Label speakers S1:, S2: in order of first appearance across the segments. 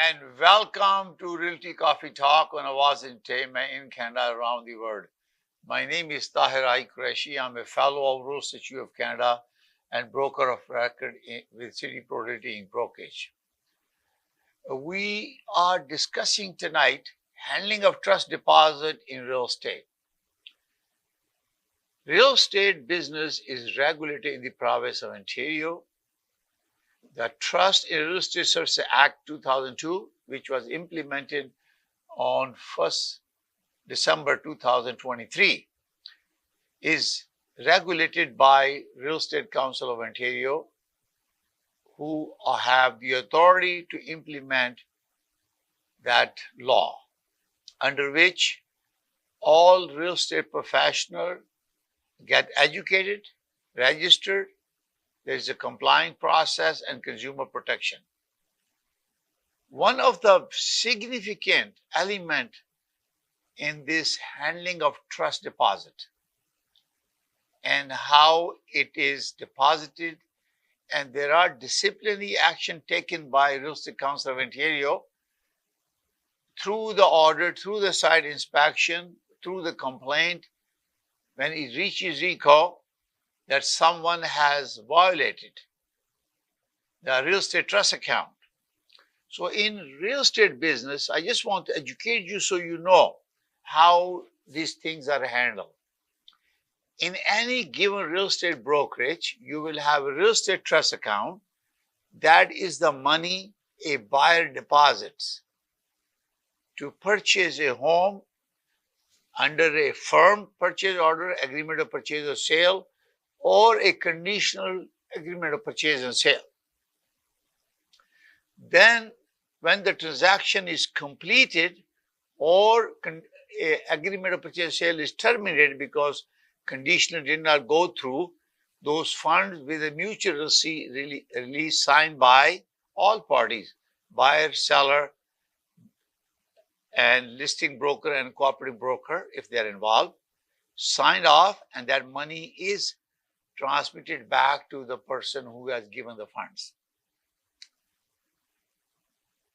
S1: and welcome to Realty Coffee Talk on Awaz Ent in Canada around the world. My name is Tahir Qureshi. I'm a fellow of Real Institute of Canada and broker of record with City Pro Realty in brokerage. We are discussing tonight handling of trust deposit in real estate. Real estate business is regulated in the province of Ontario. The Trust in Real Estate Services Act 2002, which was implemented on 1st December 2023, is regulated by Real Estate Council of Ontario, who have the authority to implement that law, under which all real estate professionals get educated, registered. There is a complying process and consumer protection. One of the significant element in this handling of trust deposit and how it is deposited, and there are disciplinary action taken by Real Estate Council of Ontario through the order, through the site inspection, through the complaint, when it reaches RECO, that someone has violated the real estate trust account. So in real estate business, I just want to educate you so you know how these things are handled. In any given real estate brokerage, you will have a real estate trust account. That is the money a buyer deposits to purchase a home under a firm purchase order, agreement of purchase or sale, or a conditional agreement of purchase and sale. Then when the transaction is completed or agreement of purchase and sale is terminated because conditional did not go through, those funds with a mutual release signed by all parties, buyer, seller, and listing broker and cooperative broker, if they are involved, signed off, and that money is transmitted back to the person who has given the funds.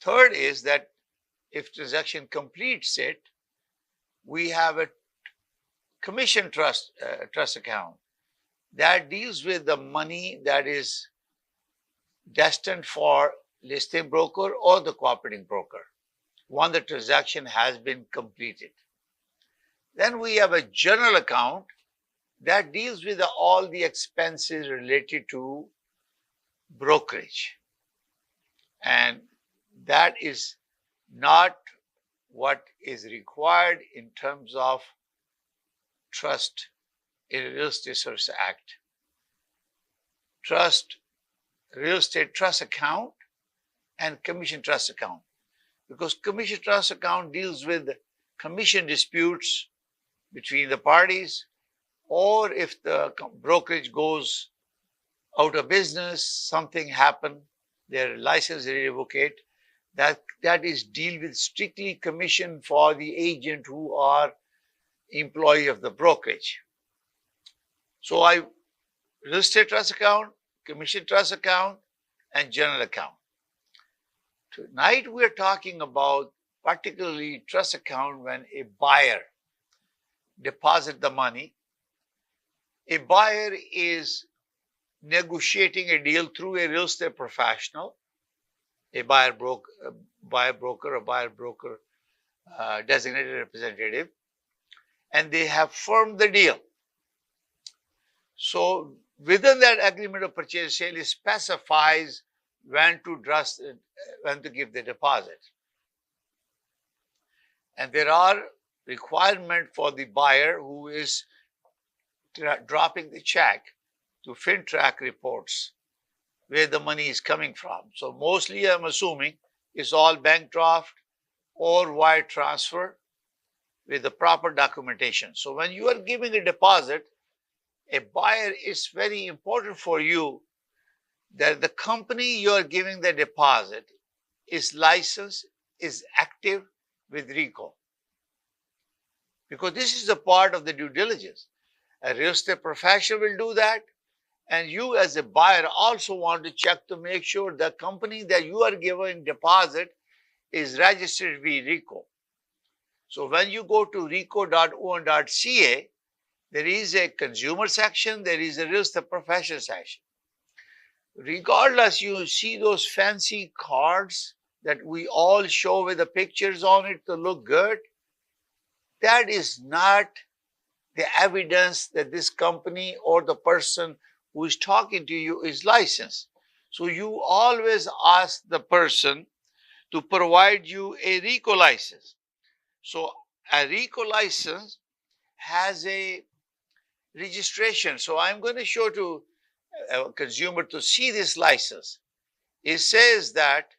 S1: Third is that if transaction completes it, we have a commission trust account that deals with the money that is destined for listing broker or the cooperating broker once the transaction has been completed. Then we have a general account that deals with all the expenses related to brokerage. And that is not what is required in terms of trust in Real Estate Services Act. Trust, real estate trust account and commission trust account. Because commission trust account deals with commission disputes between the parties, or if the brokerage goes out of business, something happened, their license is revoked, that is deal with strictly commission for the agent who are employee of the brokerage. So real estate trust account, commission trust account, and general account. Tonight we are talking about particularly trust account when a buyer deposits the money. A buyer is negotiating a deal through a real estate professional, a buyer broker, designated representative, and they have firmed the deal. So within that agreement of purchase sale, it specifies when to give the deposit. And there are requirements for the buyer who is dropping the check to FinTrack reports where the money is coming from. So mostly I'm assuming it's all bank draft or wire transfer with the proper documentation. So when you are giving a deposit, a buyer, is very important for you that the company you are giving the deposit is licensed, is active with RECO. Because this is a part of the due diligence. A real estate professional will do that, and you as a buyer also want to check to make sure the company that you are giving deposit is registered with RICO. So when you go to rico.on.ca, there is a consumer section, there is a real estate professional section. Regardless, you see those fancy cards that we all show with the pictures on it to look good. That is not the evidence that this company or the person who is talking to you is licensed. So you always ask the person to provide you a RICO license. So a RICO license has a registration. So I'm going to show to a consumer to see this license. It says that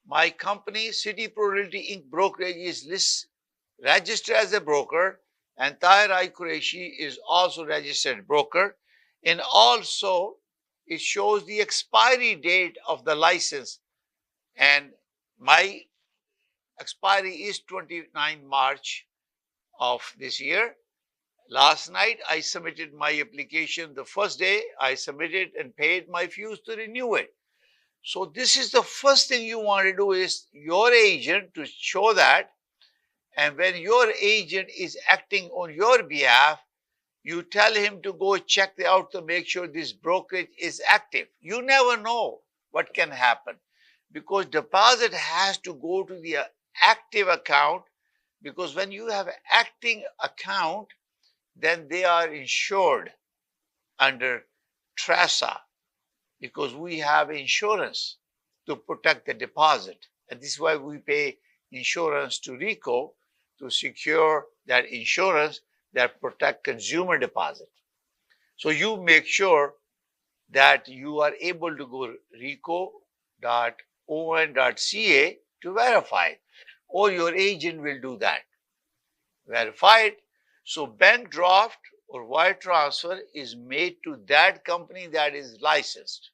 S1: my company, City Pro Realty Inc. Brokerage, is registered as a broker, and Tahir Qureshi is also registered broker. And also, it shows the expiry date of the license. And my expiry is 29 March of this year. Last night, I submitted my application. The first day, I submitted and paid my fees to renew it. So this is the first thing you want to do is your agent to show that. And when your agent is acting on your behalf, you tell him to go check it out to make sure this brokerage is active. You never know what can happen because deposit has to go to the active account, because when you have an acting account, then they are insured under TRASA, because we have insurance to protect the deposit. And this is why we pay insurance to RICO to secure that insurance that protect consumer deposit. So you make sure that you are able to go rico.on.ca to verify it, or your agent will do that. Verify it. So bank draft or wire transfer is made to that company that is licensed.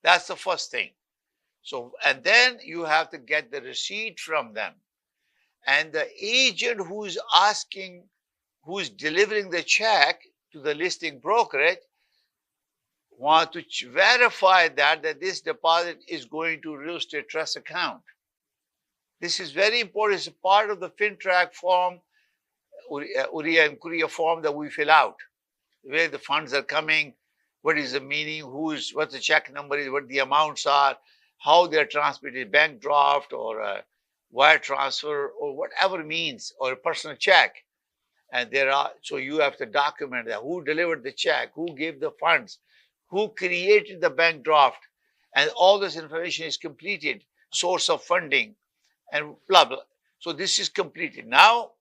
S1: That's the first thing. So, and then you have to get the receipt from them. And the agent who is delivering the check to the listing brokerage want to verify that this deposit is going to real estate trust account. This is very important. It's a part of the FinTrack form, Uriya and Korea form that we fill out, where the funds are coming, what is the meaning, what the check number is, what the amounts are, how they're transmitted, bank draft or a wire transfer or whatever means, or a personal check. And so you have to document that, who delivered the check, who gave the funds, who created the bank draft, and all this information is completed, source of funding, and blah, blah. So this is completed. Now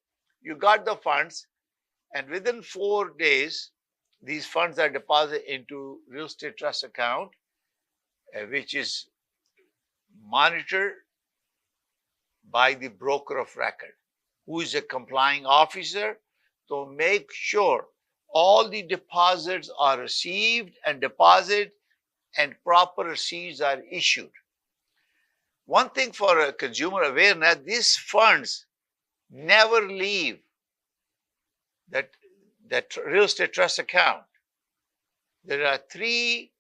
S1: you got the funds, and within 4 days, these funds are deposited into real estate trust account, which is monitored by the broker of record, who is a complying officer, to make sure all the deposits are received and deposited and proper receipts are issued. One thing for a consumer awareness, these funds never leave that real estate trust account. There are 3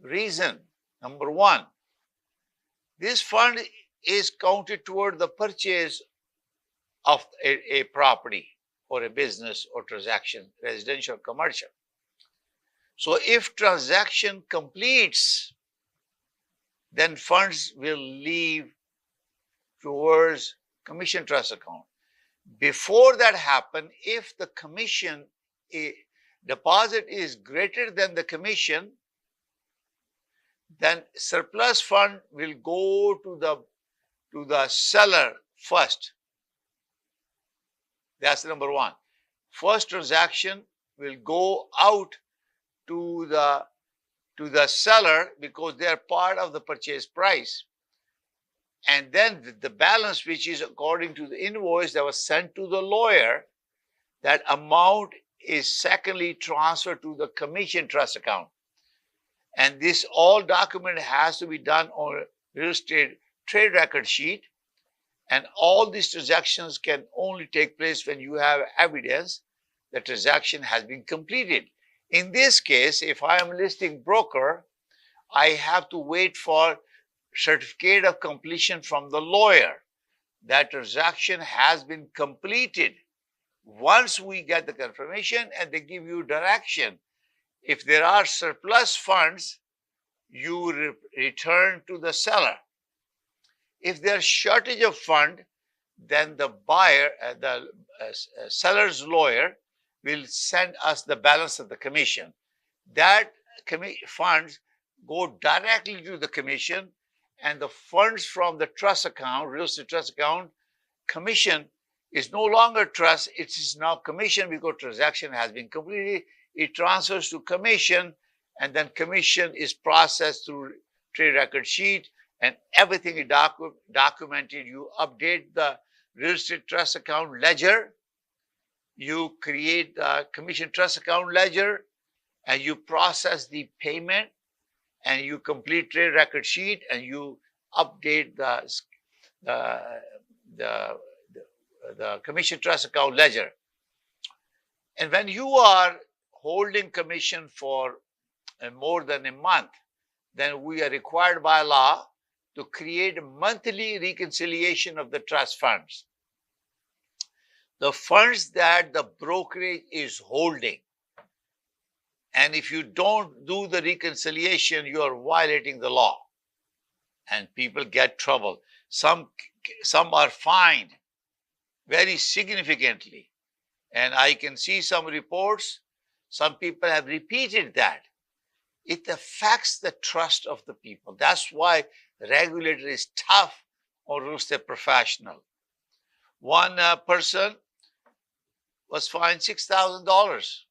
S1: reasons. Number 1, this fund is counted toward the purchase of a property or a business or transaction, residential, commercial. So if transaction completes, then funds will leave towards commission trust account. Before that happen, if the commission deposit is greater than the commission, then surplus fund will go to the seller first. That's number 1. First transaction will go out to the seller because they are part of the purchase price. And then the balance, which is according to the invoice that was sent to the lawyer, that amount is secondly transferred to the commission trust account. And this all document has to be done on a real estate trade record sheet. And all these transactions can only take place when you have evidence the transaction has been completed. In this case, if I am a listing broker, I have to wait for certificate of completion from the lawyer that transaction has been completed. Once we get the confirmation and they give you direction, if there are surplus funds, you return to the seller. If there's shortage of fund, then the buyer, the seller's lawyer will send us the balance of the commission. That funds go directly to the commission, and the funds from the trust account, real estate trust account, commission is no longer trust, it is now commission because transaction has been completed. It transfers to commission, and then commission is processed through trade record sheet, and everything is documented. You update the real estate trust account ledger, you create the commission trust account ledger, and you process the payment, and you complete trade record sheet, and you update the commission trust account ledger. And when you are holding commission for more than a month, then we are required by law to create a monthly reconciliation of the trust funds. The funds that the brokerage is holding. And if you don't do the reconciliation, you are violating the law. And people get trouble. Some are fined very significantly. And I can see some reports, some people have repeated that. It affects the trust of the people. That's why the regulator is tough on real estate professional. One person was fined $6,000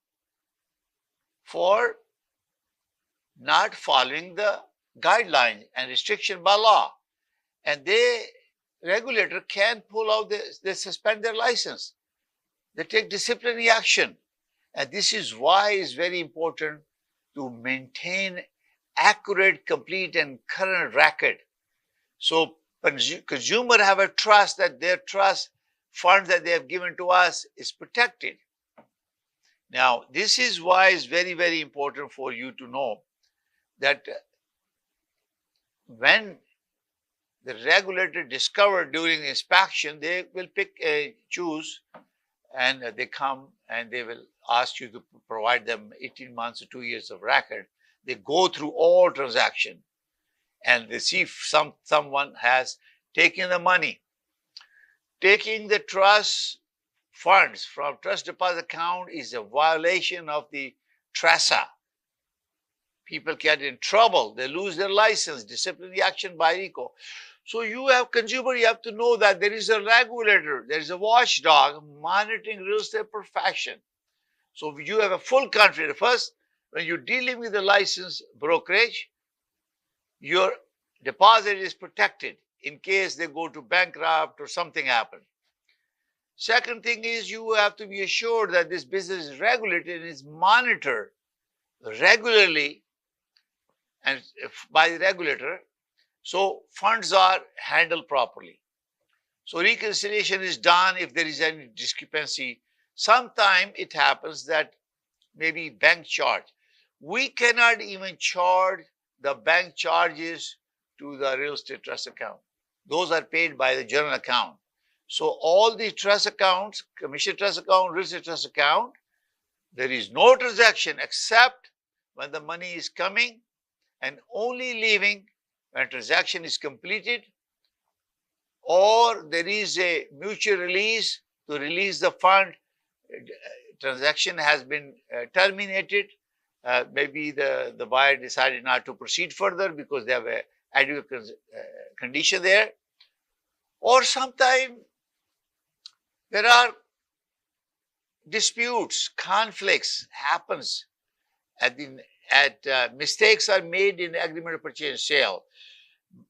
S1: for not following the guidelines and restriction by law. And regulator can pull out, they suspend their license. They take disciplinary action. And this is why it's very important to maintain accurate, complete, and current record. So consumer have a trust that their trust funds that they have given to us is protected. Now, this is why it's very, very important for you to know that when the regulator discovered during inspection, they will choose, and they come and they will ask you to provide them 18 months or 2 years of record. They go through all transactions and they see if someone has taken the money. Taking the trust funds from trust deposit account is a violation of the TRESA. People get in trouble. They lose their license, disciplinary action by RICO. So you have consumer, you have to know that there is a regulator, there is a watchdog monitoring real estate profession. So you have a full country. First, when you're dealing with a licensed brokerage, your deposit is protected in case they go to bankrupt or something happens. Second thing is you have to be assured that this business is regulated and is monitored regularly and by the regulator, so funds are handled properly. So reconciliation is done if there is any discrepancy. Sometimes it happens that maybe bank charge. We cannot even charge the bank charges to the real estate trust account. Those are paid by the general account. So all the trust accounts, commission trust account, real estate trust account, there is no transaction except when the money is coming and only leaving when transaction is completed, or there is a mutual release to release the fund. Transaction has been terminated. Maybe the buyer decided not to proceed further because they have a adequate condition there. Or sometimes there are disputes, conflicts happens mistakes are made in the agreement of purchase and sale.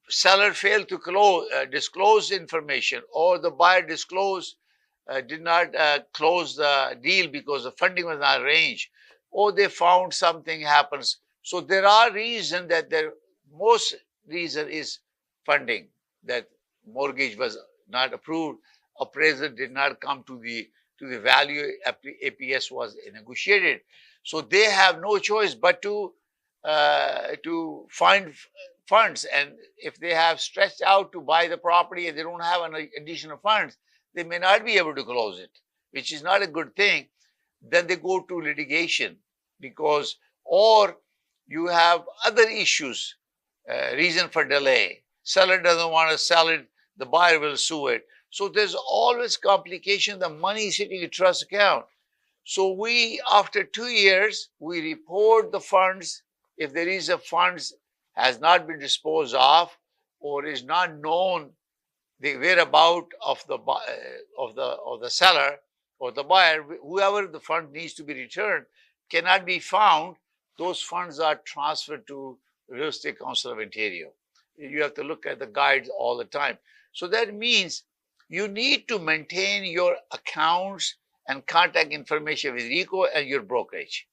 S1: Seller failed to disclose information, or the buyer did not close the deal because the funding was not arranged, or they found something happens. So there are reasons that most reason is funding, that mortgage was not approved, appraiser did not come to the value APS was negotiated. So they have no choice but to find funds, and if they have stretched out to buy the property and they don't have any additional funds, they may not be able to close it, which is not a good thing. Then they go to litigation because, or you have other issues, reason for delay. Seller doesn't want to sell it, the buyer will sue it. So there's always complication. The money is sitting in a trust account. So we, after 2 years, we report the funds. If there is a funds has not been disposed of or is not known the whereabout of the seller or the buyer, whoever the fund needs to be returned cannot be found, those funds are transferred to Real Estate Council of Ontario. You have to look at the guides all the time. So that means you need to maintain your accounts and contact information with RICO and your brokerage.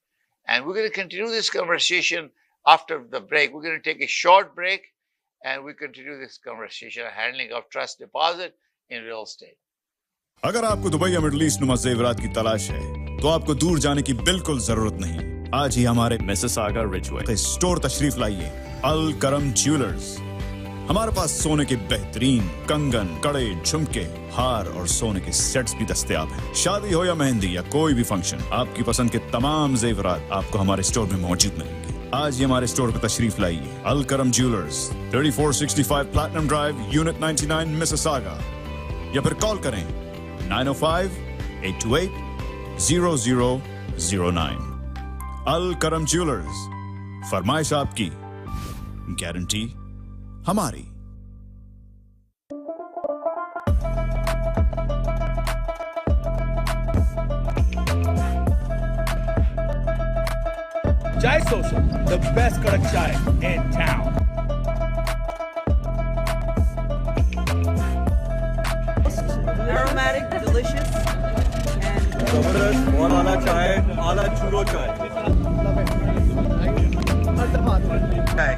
S1: And we're going to continue this conversation after the break. We're going to take a short break and we continue this conversation on handling of trust deposit in real estate.
S2: अगर आपको Dubai या middle east नुमा ज़ेवरात की तलाश है तो आपको दूर जाने की बिल्कुल जरूरत नहीं। आज ही हमारे मिसिसागा रिजवे स्टोर तशरीफ लाइए। अल करम ज्वेलर्स। हमारे पास सोने के बेहतरीन कंगन, कड़े, झुमके, हार और सोने के सेट्स भी दस्तयाब हैं। शादी हो या मेहंदी या कोई भी फंक्शन, आपकी पसंद के तमाम ज़ेवरात आपको हमारे स्टोर में मौजूद मिलेंगे। आज ही हमारे स्टोर पर तशरीफ लाइए। अल करम jewellers, 3465 platinum drive, unit 99, Mississauga, या फिर कॉल करें 905-828-0009। अल करम ज्वेलर्स, फरमाइश आपकी, गारंटी हमारी।
S3: Chai Social, the best karak chai in town.
S4: Aromatic, delicious, and
S3: Zabardast, बहुत आला चाय, आला churro chai. Chai.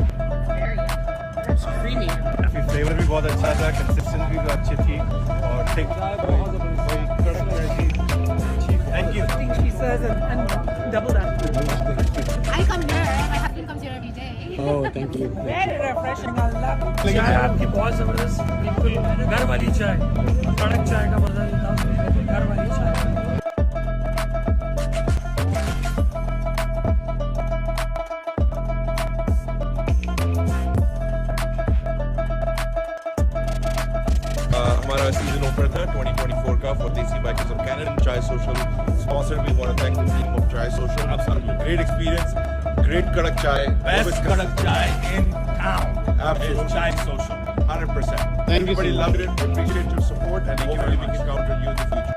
S4: it's creamy.
S3: काफी फ्लेवर भी बहुत अच्छा था, कंसिस्टेंसी भी अच्छी थी और ठीक वही कड़क जैसी। Thank you.
S4: I think she says and double that.
S5: I come here. My husband comes here every day.
S6: Oh, thank you.
S4: Very refreshing. I love it.
S6: चाय आपकी बहुत जबरदस्त, बिल्कुल घर वाली चाय, कड़क चाय का मजा लेता हूँ, घर वाली चाय।
S7: हमारा सीजन ऑफर था 2024 का for the CIPS of Canada and Chai Social sponsor. We want to thank the team of Chai Social. Absolutely great experience, great kadak chai.
S3: Best karak chai in town.
S7: Absolutely.
S3: Is Chai Social.
S7: 100%.
S6: Thank you
S7: Everybody
S6: so
S7: loved it. We appreciate your support and hopefully we can count on you in the future.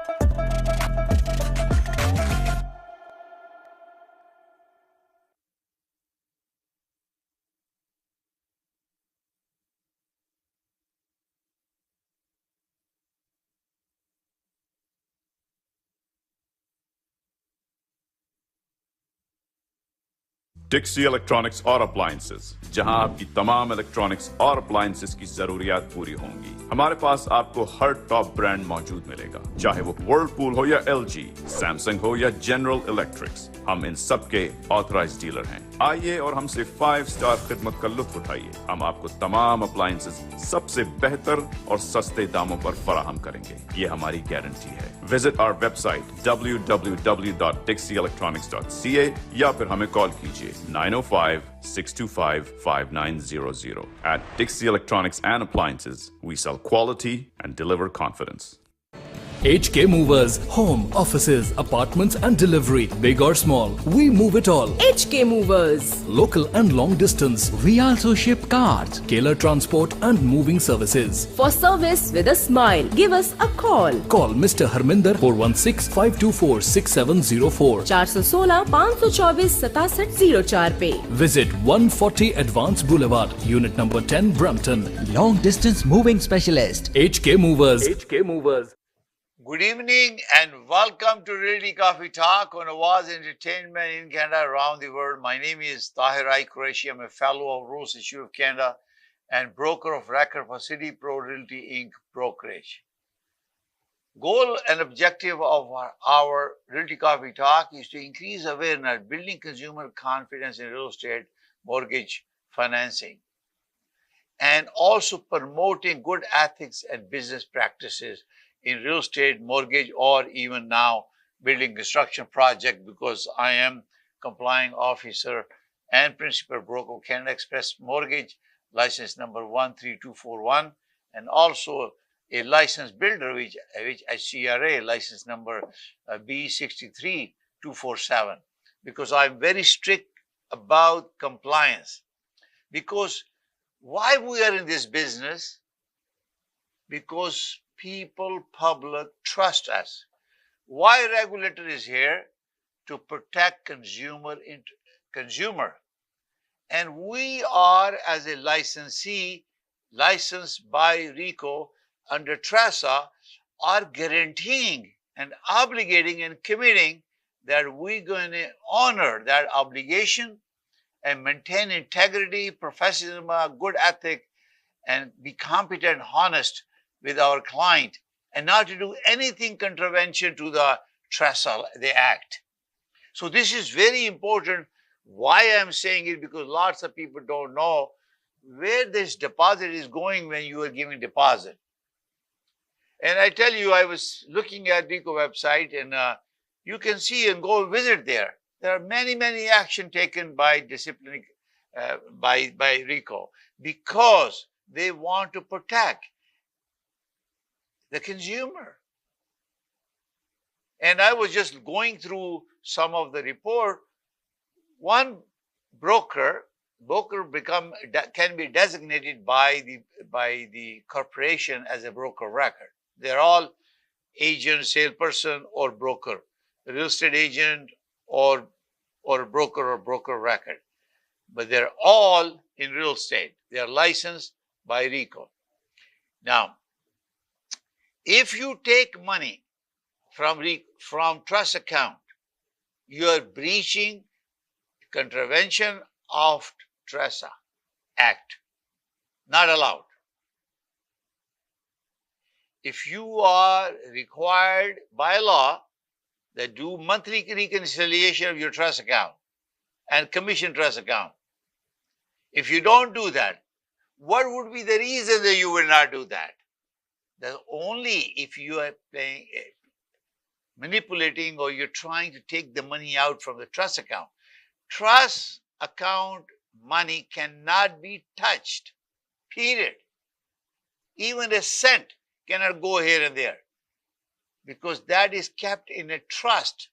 S2: Dixy electronics और appliances, जहां आपकी तमाम electronics और appliances की जरूरियात पूरी होंगी। हमारे पास आपको हर टॉप ब्रांड मौजूद मिलेगा, चाहे वो वर्लपूल हो या एलजी, सैमसंग हो या जनरल इलेक्ट्रिक्स। हम इन सब के ऑथराइज्ड डीलर हैं। आइए और हमसे 5 स्टार खिदमत का लुत्फ उठाइए। हम आपको तमाम अप्लायंसेस सबसे बेहतर और सस्ते दामों पर फराहम करेंगे, ये हमारी गारंटी है। विजिट आवर वेबसाइट www.dixieelectronics.ca या फिर हमें कॉल कीजिए 905-625-5900. At Dixie Electronics and Appliances, we sell quality and deliver confidence.
S8: HK Movers, home, offices, apartments and delivery, big or small, we move it all.
S4: HK Movers.
S8: Local and long distance,
S9: We also ship cars.
S8: Tailor transport and moving services.
S4: For service with a smile, give us a call.
S8: Call Mr. Harminder 416-524-6704.
S4: 416-524-6704 पे.
S8: Visit 140 Advance Boulevard, Unit number 10, Brampton.
S9: Long distance moving specialist.
S8: HK Movers. HK Movers.
S1: Good evening and welcome to Realty Coffee Talk on Awaz Entertainment in Canada, around the world. My name is Tahir Qureshi. I'm a fellow of Rules Institute of Canada and broker of record for City Pro Realty Inc. brokerage. Goal and objective of our Realty Coffee Talk is to increase awareness, building consumer confidence in real estate mortgage financing. and also promoting good ethics and business practices in real estate, mortgage, or even now building construction project, because I am complying officer and principal broker Canada Express Mortgage, license number 13241, and also a licensed builder, which CRA license number B63247, because I'm very strict about compliance. Because why we are in this business? Because people, public trust us. Why regulator is here? To protect consumer. And we are, as a licensee, licensed by RICO under TRESA, are guaranteeing and obligating and committing that we're going to honor that obligation and maintain integrity, professionalism, good ethic, and be competent and honest with our client, and not to do anything contravention to the TRESA, the Act. So this is very important. Why I'm saying it, because lots of people don't know where this deposit is going when you are giving deposit. And I tell you, I was looking at RICO website, and you can see and go visit there. There are many, many action taken by disciplining by RICO, because they want to protect the consumer. And I was just going through some of the report. One broker can be designated by the corporation as a broker record. They're all agent, salesperson, or broker, real estate agent, or broker or broker record. But they're all in real estate. They are licensed by RICO. Now, if you take money from trust account, you are breaching contravention of TRESA Act. Not allowed. If you are required by law that do monthly reconciliation of your trust account and commission trust account, if you don't do that, what would be the reason that you will not do that? That's only if you are manipulating, or you're trying to take the money out from the trust account. Trust account money cannot be touched, period. Even a cent cannot go here and there, because that is kept in a trust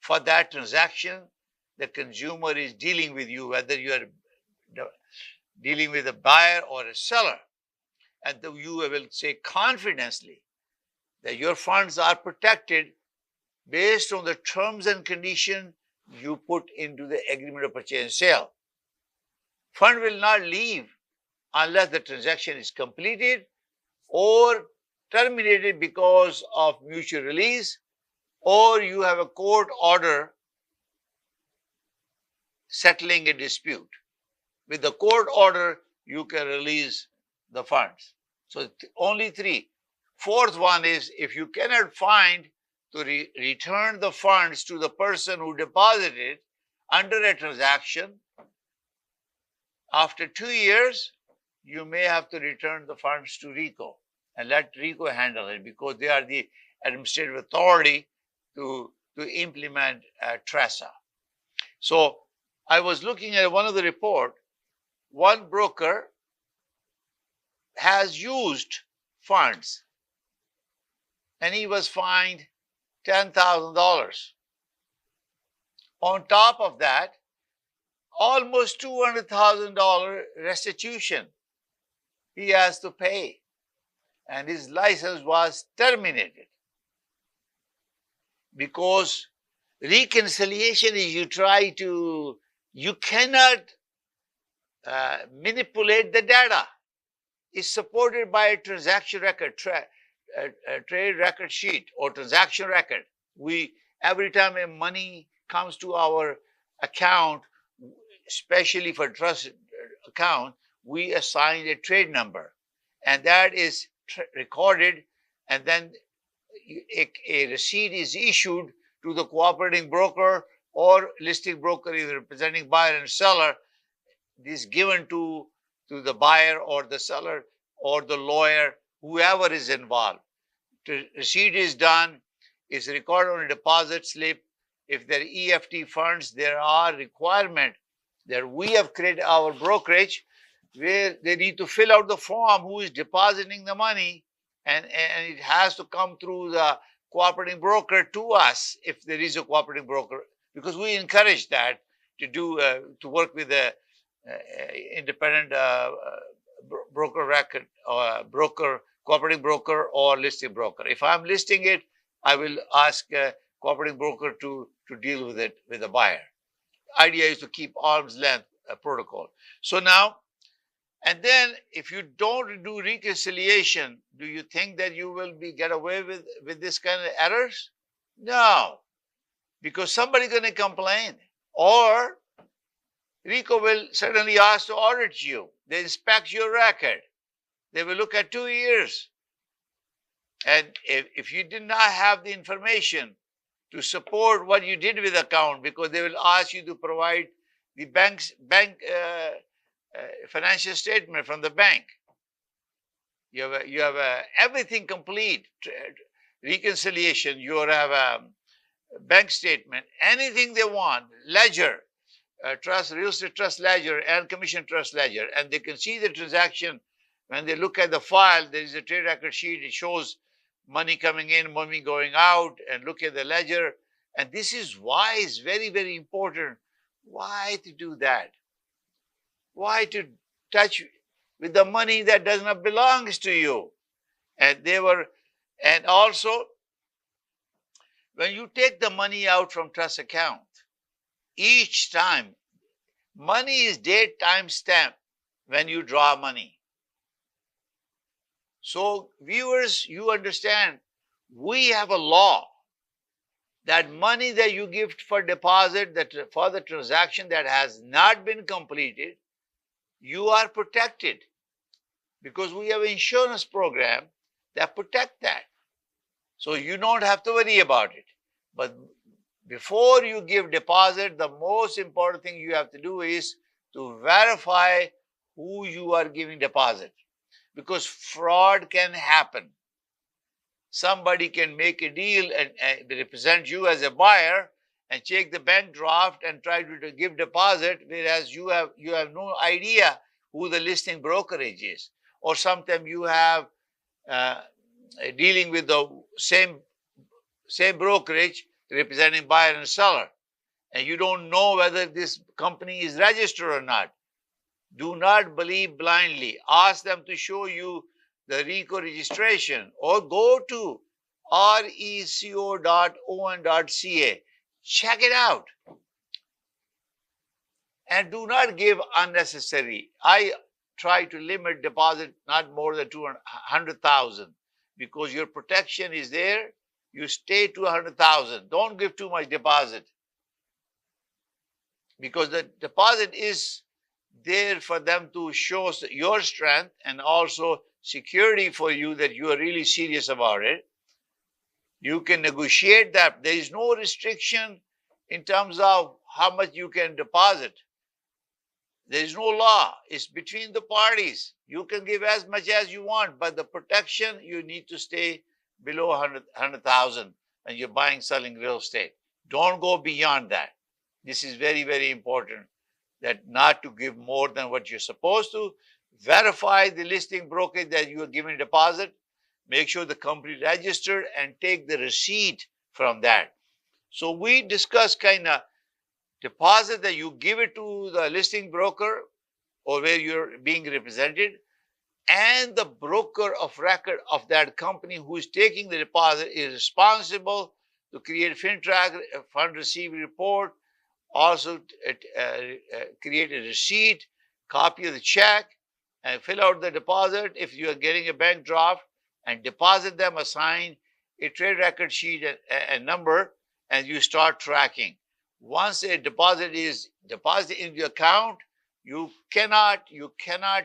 S1: for that transaction. The consumer is dealing with you, whether you are dealing with a buyer or a seller, and you will say confidently that your funds are protected based on the terms and conditions you put into the agreement of purchase and sale. Fund will not leave unless the transaction is completed or terminated because of mutual release, or you have a court order settling a dispute. With the court order, you can release the funds. So only three. Fourth one is, if you cannot find to return the funds to the person who deposited under a transaction, after 2 years, you may have to return the funds to RICO and let RICO handle it, because they are the administrative authority to implement TRESA. So I was looking at one of the report. One broker has used funds and he was fined $10,000. On top of that, almost $200,000 restitution he has to pay, and his license was terminated. Because reconciliation is you cannot manipulate the data. It's supported by a transaction record, trade record sheet or transaction record. Every time a money comes to our account, especially for trust account, we assign a trade number, and that is recorded, and then a receipt is issued to the cooperating broker or listing broker, either representing buyer and seller. This given to to the buyer or the seller or the lawyer, whoever is involved. The receipt is done, is recorded on a deposit slip. If they're EFT funds, there are requirements that we have created our brokerage where they need to fill out the form who is depositing the money, and it has to come through the cooperating broker to us if there is a cooperating broker, because we encourage that to do to work with the independent broker record or cooperating broker or listing broker. If I'm listing it, I will ask a cooperating broker to deal with it with the buyer. Idea is to keep arm's length protocol. So now, and then if you don't do reconciliation, do you think that you will get away with this kind of errors? No, because somebody's going to complain, or RICO will certainly ask to audit you. They inspect your record. They will look at 2 years. And if you did not have the information to support what you did with the account, because they will ask you to provide the bank financial statement from the bank. You have everything complete, reconciliation. You have a bank statement, anything they want, ledger, trust, real estate trust ledger, and commission trust ledger, and they can see the transaction. When they look at the file, there is a trade record sheet. It shows money coming in, money going out, and look at the ledger. And this is why it's very, very important. Why to do that? Why to touch with the money that does not belongs to you? And also, when you take the money out from trust account, each time, money is date time stamp when you draw money. So viewers, you understand, we have a law that money that you give for deposit, that for the transaction that has not been completed, you are protected, because we have an insurance program that protect that. So you don't have to worry about it. But before you give deposit, the most important thing you have to do is to verify who you are giving deposit, because fraud can happen. Somebody can make a deal and represent you as a buyer and take the bank draft and try to give deposit, whereas you have no idea who the listing brokerage is. Or sometimes you have dealing with the same brokerage representing buyer and seller, and you don't know whether this company is registered or not. Do not believe blindly. Ask them to show you the RICO registration, or go to reco.on.ca. Check it out. And do not give unnecessary. I try to limit deposit not more than 200,000, because your protection is there. You stay to 100,000. Don't give too much deposit, because the deposit is there for them to show your strength and also security for you that you are really serious about it. You can negotiate that. There is no restriction in terms of how much you can deposit. There is no law. It's between the parties. You can give as much as you want, but the protection, you need to stay below 100,000 when you're buying, selling real estate. Don't go beyond that. This is very, very important, that not to give more than what you're supposed to. Verify the listing brokerage that you are giving deposit. Make sure the company registered, and take the receipt from that. So we discuss kind of deposit that you give it to the listing broker or where you're being represented, and the broker of record of that company who is taking the deposit is responsible to create FinTrack, fund receipt report, also create a receipt, copy of the check, and fill out the deposit if you are getting a bank draft, and deposit them, assign a trade record sheet and number, and you start tracking. Once a deposit is deposited in the account, you cannot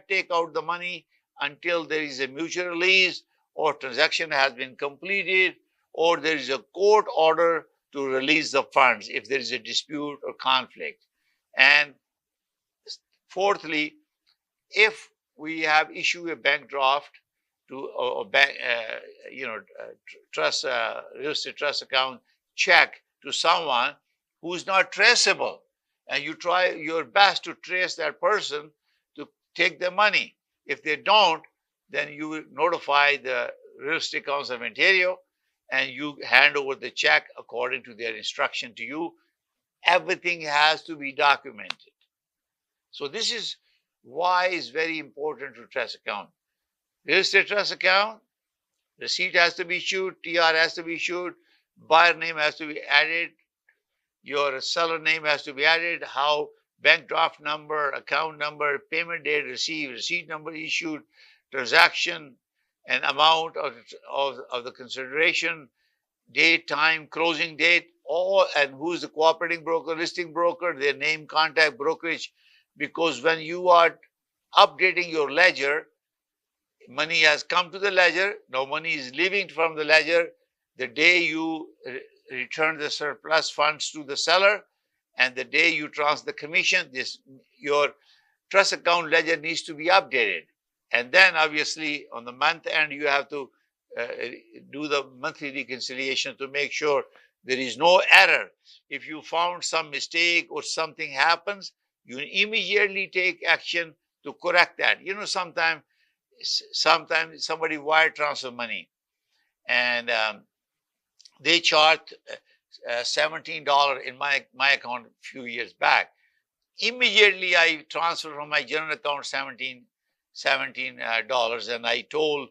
S1: take out the money until there is a mutual release, or transaction has been completed, or there is a court order to release the funds if there is a dispute or conflict. And fourthly, if we have issued a bank draft to a bank, trust, real estate trust account check to someone who's not traceable, and you try your best to trace that person to take the money. If they don't, then you will notify the Real Estate Council of Ontario, and you hand over the check according to their instruction to you. Everything has to be documented. So this is why it's very important to trust account. Real estate trust account, receipt has to be issued, TR has to be issued, buyer name has to be added, your seller name has to be added, how bank draft number, account number, payment date received, receipt number issued, transaction and amount of the consideration, date, time, closing date, all, and who is the cooperating broker, listing broker, their name, contact, brokerage. Because when you are updating your ledger, money has come to the ledger, now money is leaving from the ledger the day you return the surplus funds to the seller, and the day you transfer the commission, your trust account ledger needs to be updated. And then obviously on the month end, you have to do the monthly reconciliation to make sure there is no error. If you found some mistake or something happens, you immediately take action to correct that. Sometimes somebody wire transfer money, and they charged $17 in my account a few years back. Immediately I transferred from my general account $17, and I told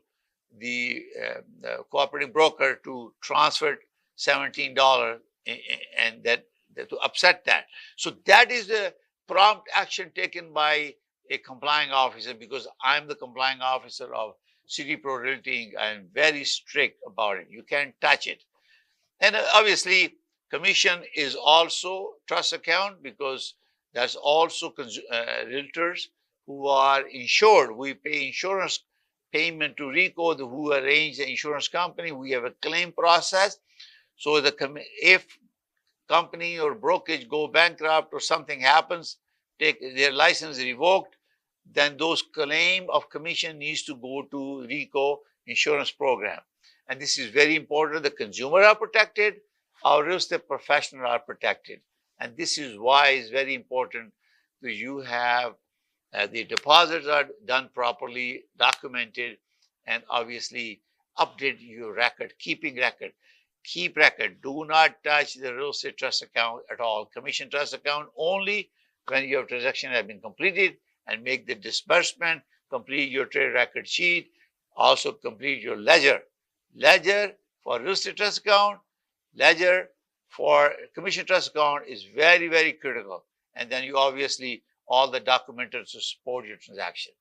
S1: the cooperating broker to transfer $17 and that to upset that. So that is the prompt action taken by a complying officer, because I'm the complying officer of City Pro Realty. I'm very strict about it. You can't touch it. And obviously, commission is also trust account, because that's also realtors who are insured. We pay insurance payment to RICO, who arrange the insurance company. We have a claim process. So if company or brokerage go bankrupt or something happens, take their license revoked, then those claim of commission needs to go to RICO insurance program. And this is very important. The consumer are protected, our real estate professionals are protected. And this is why it's very important that you have the deposits are done properly, documented, and obviously update your record, keeping record. Keep record. Do not touch the real estate trust account at all. Commission trust account only when your transaction has been completed, and make the disbursement, complete your trade record sheet, also complete your ledger. Ledger for real estate trust account, ledger for commission trust account is very, very critical. And then you obviously all the documenters to support your transaction.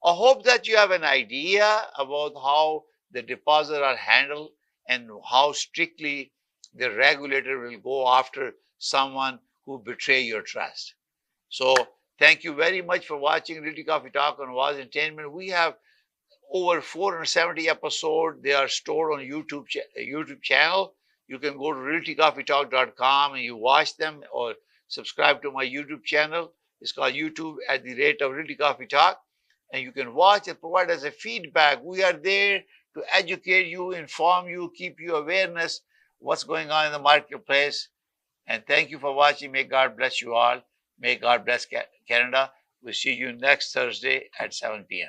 S1: I hope that you have an idea about how the deposits are handled and how strictly the regulator will go after someone who betray your trust. So thank you very much for watching Realty Coffee Talk on Awaz Entertainment. We have over 470 episodes. They are stored on YouTube channel. You can go to realtycoffeetalk.com and you watch them, or subscribe to my YouTube channel. It's called YouTube at the rate of Realty Coffee Talk. And you can watch and provide us a feedback. We are there to educate you, inform you, keep you awareness what's going on in the marketplace. And thank you for watching. May God bless you all. May God bless Canada. We'll see you next Thursday at 7 p.m.